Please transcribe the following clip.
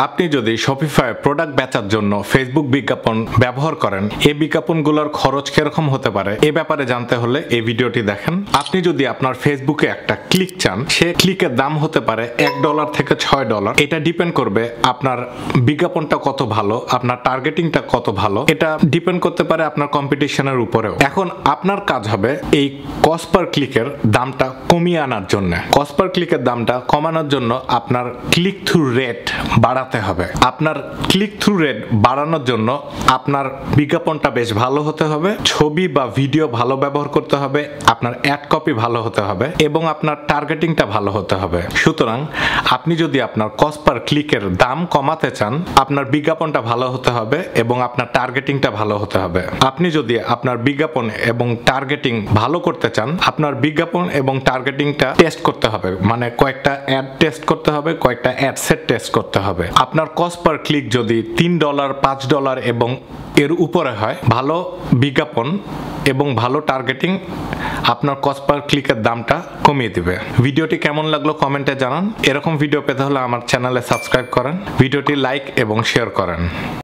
আপনি যদি Shopify product বেচার জন্য ফেসবুক বিজ্ঞাপন ব্যবহার করেন, এই বিজ্ঞাপনগুলোর খরচ কিরকম হতে পারে এ ব্যাপারে জানতে হলে এই ভিডিওটি দেখেন। আপনি যদি আপনার ফেসবুকে একটা ক্লিক চান, সে ক্লিকের দাম হতে পারে $1 থেকে $6। এটা ডিপেন্ড করবে আপনার বিজ্ঞাপনটা কত ভালো, আপনার টার্গেটিংটা কত ভালো, এটা ডিপেন্ড করতে পারে আপনার কম্পিটিশনের উপরেও। এখন আপনার কাজ হবে এই কস্ট পার ক্লিকের দামটা কমিয়ে আনার জন্য। কস্ট পার ক্লিকের দামটা কমানোর জন্য আপনার ক্লিক থ্রু রেট বাড়াতে হবে। আপনার ক্লিক থ্রু রেট বাড়ানোর জন্য আপনার বিজ্ঞাপনটা বেশ ভালো হতে হবে, ছবি বা ভিডিও ভালো ব্যবহার করতে হবে, আপনার অ্যাড কপি ভালো হতে হবে এবং আপনার টার্গেটিংটা ভালো হতে হবে। সুতরাং আপনি যদি আপনার কস্ট পার ক্লিকের দাম কমাতে চান, আপনার বিজ্ঞাপনটা ভালো হতে হবে এবং আপনার টার্গেটিংটা ভালো হতে হবে। আপনি যদি আপনার বিজ্ঞাপন এবং টার্গেটিং ভালো করতে চান, আপনার বিজ্ঞাপন এবং টার্গেটিংটা টেস্ট করতে হবে, মানে কয়েকটা অ্যাড টেস্ট করতে হবে, কয়েকটা অ্যাড সেট টেস্ট করতে হবে। আপনার কস্ট পার ক্লিক যদি $3, $5 এবং এর উপরে হয়, ভালো বিজ্ঞাপন এবং ভালো টার্গেটিং আপনার কস্ট পার ক্লিকের দামটা কমিয়ে দিবে। ভিডিওটি কেমন লাগলো কমেন্টে জানান। এরকম ভিডিও পেতে হলে আমার চ্যানেলে সাবস্ক্রাইব করেন, ভিডিওটি লাইক এবং শেয়ার করেন।